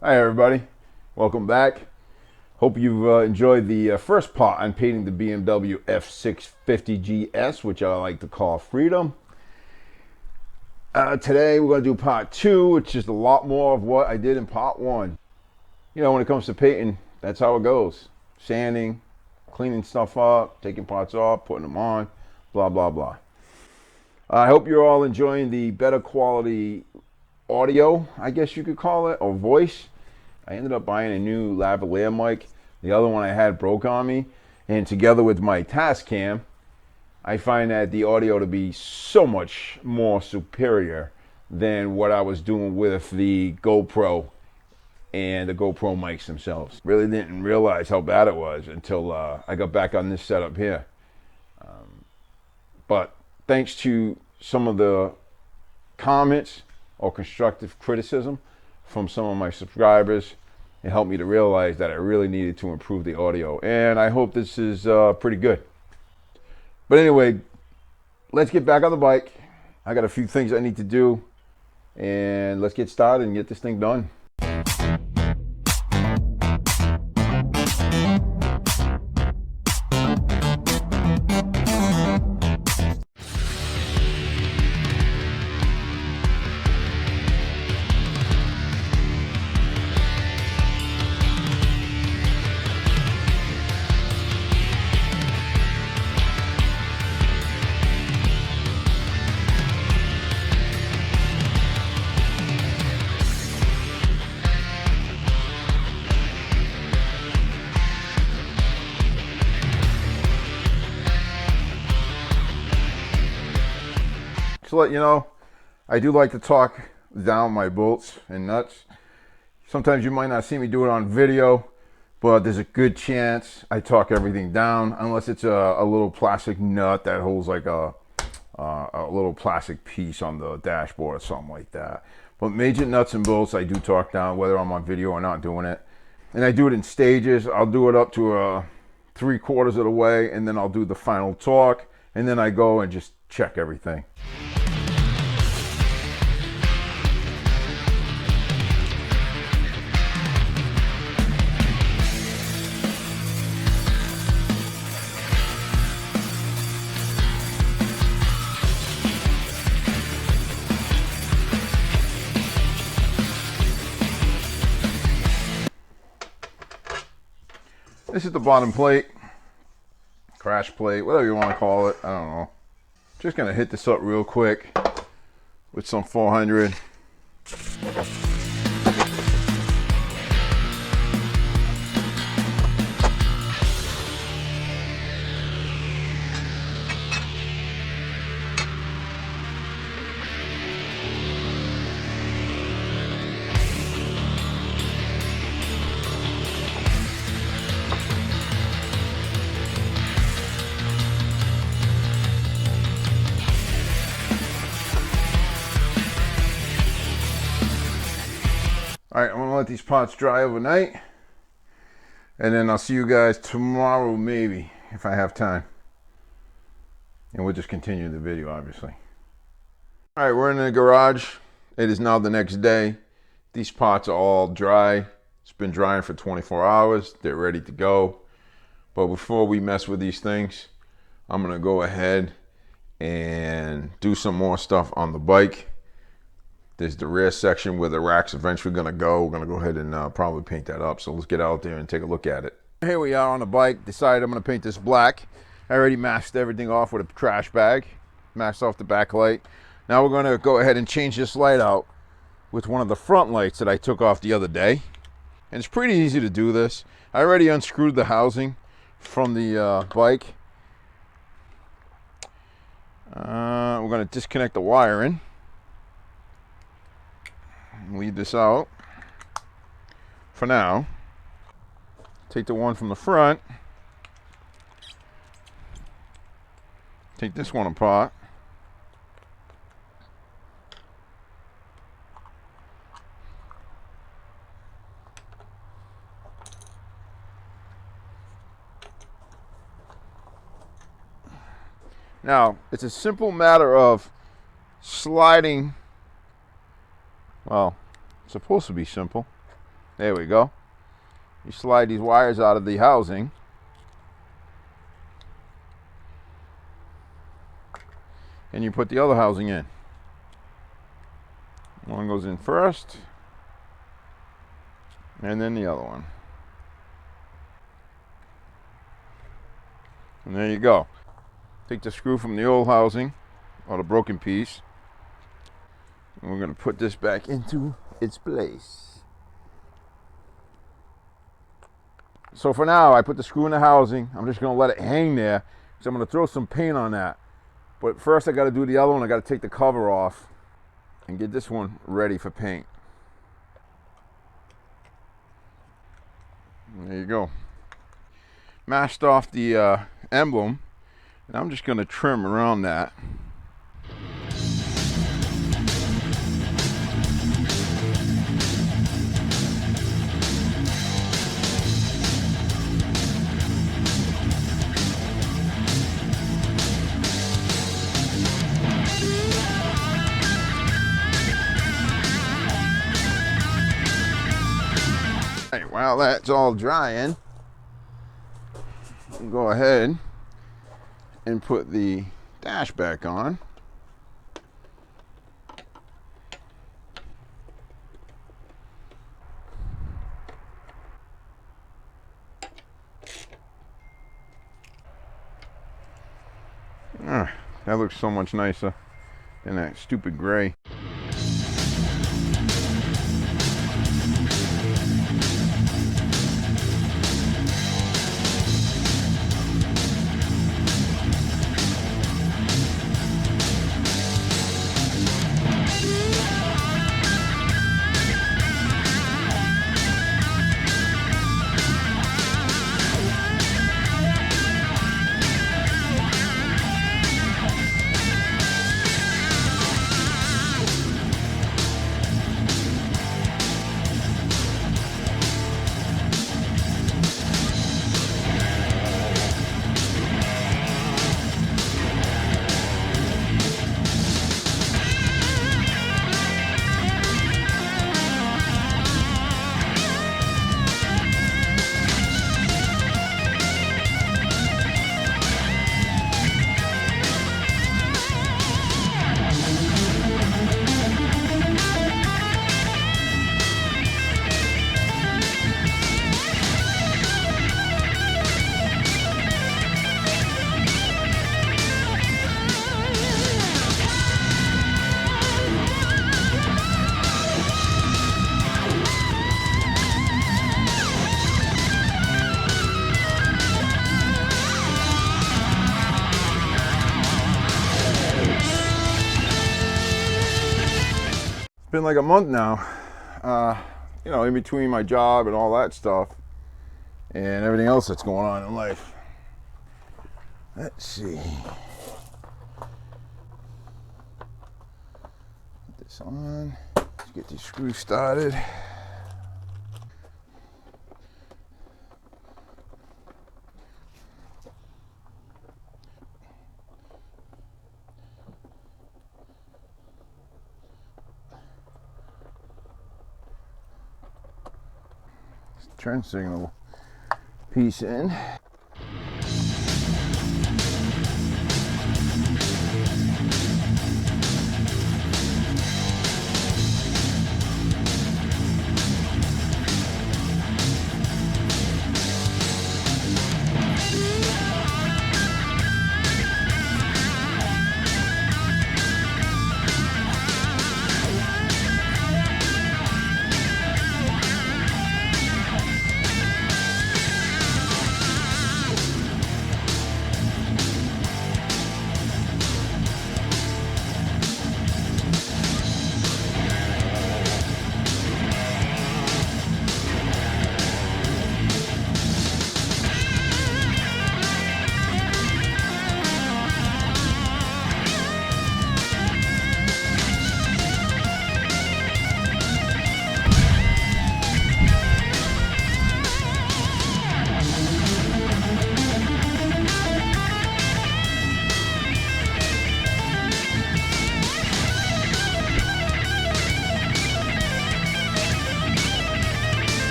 Hi everybody, welcome back. Hope you've enjoyed the first part on painting the BMW F650 GS, which I like to call Freedom. Today we're going to do part two, which is a lot more of what I did in part one. You know, when it comes to painting, that's how it goes. Sanding, cleaning stuff up, taking parts off, putting them on, blah, blah, blah. I hope you're all enjoying the better quality audio, I guess you could call it, or voice. I ended up buying a new lavalier mic. The other one I had broke on me. And together with my Tascam, I find that the audio to be so much more superior than what I was doing with the GoPro and the GoPro mics themselves. Really didn't realize how bad it was until I got back on this setup here. But thanks to some of the comments or constructive criticism from some of my subscribers, it helped me to realize that I really needed to improve the audio, and I hope this is pretty good. But anyway, let's get back on the bike. I got a few things I need to do, and let's get started and get this thing done. To let you know, I do like to talk down my bolts and nuts. Sometimes you might not see me do it on video, but there's a good chance I talk everything down, unless it's a little plastic nut that holds like a little plastic piece on the dashboard or something like that. But major nuts and bolts, I do talk down, whether I'm on video or not doing it. And I do it in stages. I'll do it up to 3/4 of the way, and then I'll do the final torque, and then I go and just check everything. This is the bottom plate, crash plate, whatever you want to call it. I don't know. Just gonna hit this up real quick with some 400. All right, I'm gonna let these pots dry overnight, and then I'll see you guys tomorrow, maybe, if I have time. And we'll just continue the video, obviously. All right, we're in the garage. It is now the next day. These pots are all dry. It's been drying for 24 hours. They're ready to go. But before we mess with these things, I'm gonna go ahead and do some more stuff on the bike. There's the rear section where the rack's eventually gonna go. We're gonna go ahead and probably paint that up. So let's get out there and take a look at it. Here we are on the bike. Decided I'm gonna paint this black. I already masked everything off with a trash bag. Masked off the back light. Now we're gonna go ahead and change this light out with one of the front lights that I took off the other day. And it's pretty easy to do this. I already unscrewed the housing from the bike. We're gonna disconnect the wiring. Leave this out for now. Take the one from the front, take this one apart, now it's a simple matter of sliding. Well, it's supposed to be simple. There we go. You slide these wires out of the housing. And you put the other housing in. One goes in first, and then the other one. And there you go. Take the screw from the old housing, or the broken piece, and we're going to put this back into its place. So for now, I put the screw in the housing. I'm just going to let it hang there, because I'm going to throw some paint on that. But first I got to do the other one. I got to take the cover off and get this one ready for paint. And there you go. Masked off the emblem, and I'm just going to trim around that. While that's all drying, I'll go ahead and put the dash back on. That looks so much nicer than that stupid gray. Been like a month now, you know, in between my job and all that stuff and everything else that's going on in life. Let's see. Put this on. Let's get these screws started. Turn signal piece in.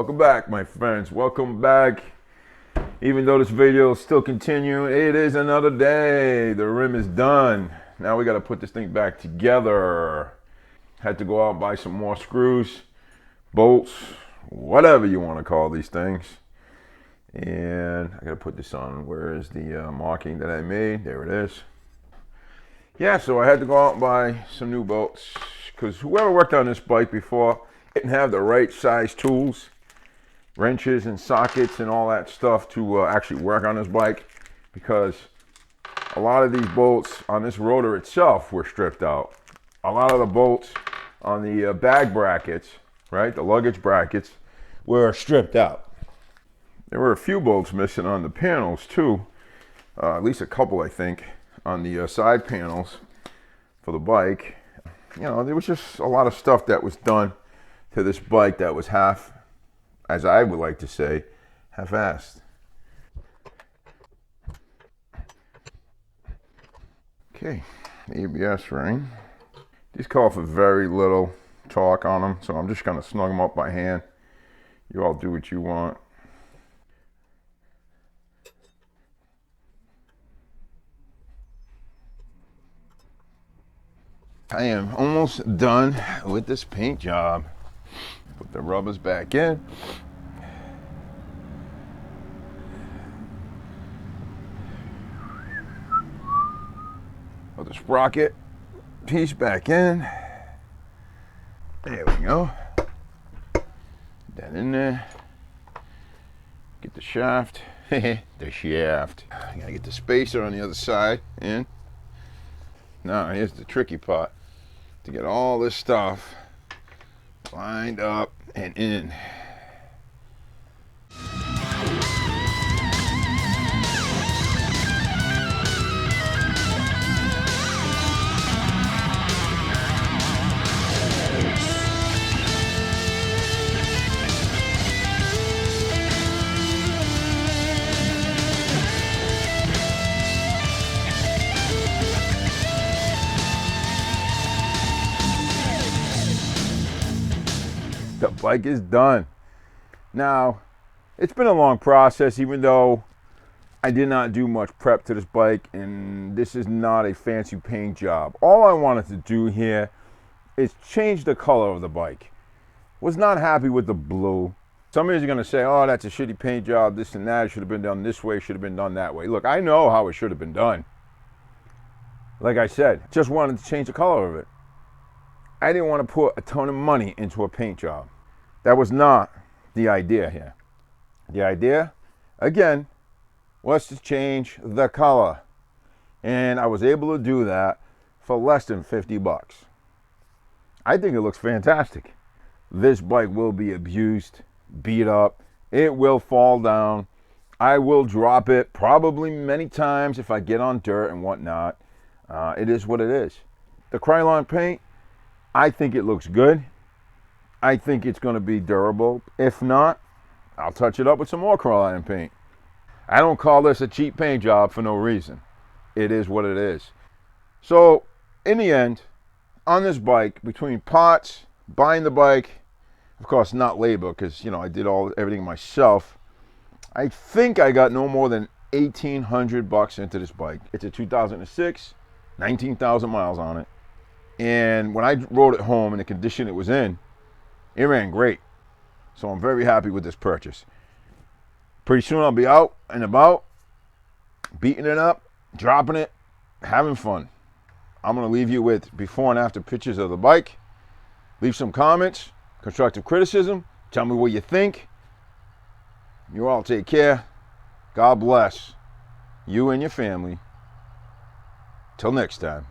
Welcome back, my friends. Welcome back. Even though this video is still continuing, it is another day. The rim is done. Now we got to put this thing back together. Had to go out and buy some more screws, bolts, whatever you want to call these things. And I got to put this on. Where is the marking that I made? There it is. Yeah, so I had to go out and buy some new bolts because whoever worked on this bike before didn't have the right size tools, wrenches and sockets and all that stuff to actually work on this bike, because a lot of these bolts on this rotor itself were stripped out. A lot of the bolts on the bag brackets, right, the luggage brackets, were stripped out. There were a few bolts missing on the panels too, at least a couple I think, on the side panels for the bike. You know, there was just a lot of stuff that was done to this bike that was half, as I would like to say, half-assed. Okay, ABS ring. These call for very little torque on them, so I'm just gonna snug them up by hand. You all do what you want. I am almost done with this paint job. Put the rubbers back in. Put the sprocket piece back in. There we go. Put that in there. Get the shaft. The shaft. I gotta get the spacer on the other side in. Now here's the tricky part. To get all this stuff lined up and in. The bike is done. Now, it's been a long process, even though I did not do much prep to this bike, and this is not a fancy paint job. All I wanted to do here is change the color of the bike. Was not happy with the blue. Some of you are gonna say, oh, that's a shitty paint job, this and that, it should have been done this way, should have been done that way. Look, I know how it should have been done. Like I said, just wanted to change the color of it. I didn't want to put a ton of money into a paint job. That was not the idea here. The idea, again, was to change the color. And I was able to do that for less than 50 bucks. I think it looks fantastic. This bike will be abused, beat up. It will fall down. I will drop it probably many times if I get on dirt and whatnot. It is what it is. The Krylon paint, I think it looks good. I think it's going to be durable. If not, I'll touch it up with some more Krylon paint. I don't call this a cheap paint job for no reason. It is what it is. So, in the end, on this bike, between parts, buying the bike, of course not labor, because you know I did everything myself, I think I got no more than 1,800 bucks into this bike. It's a 2006, 19,000 miles on it. And when I rode it home in the condition it was in, it ran great. So I'm very happy with this purchase. Pretty soon I'll be out and about, beating it up, dropping it, having fun. I'm going to leave you with before and after pictures of the bike. Leave some comments, constructive criticism. Tell me what you think. You all take care. God bless you and your family. Till next time.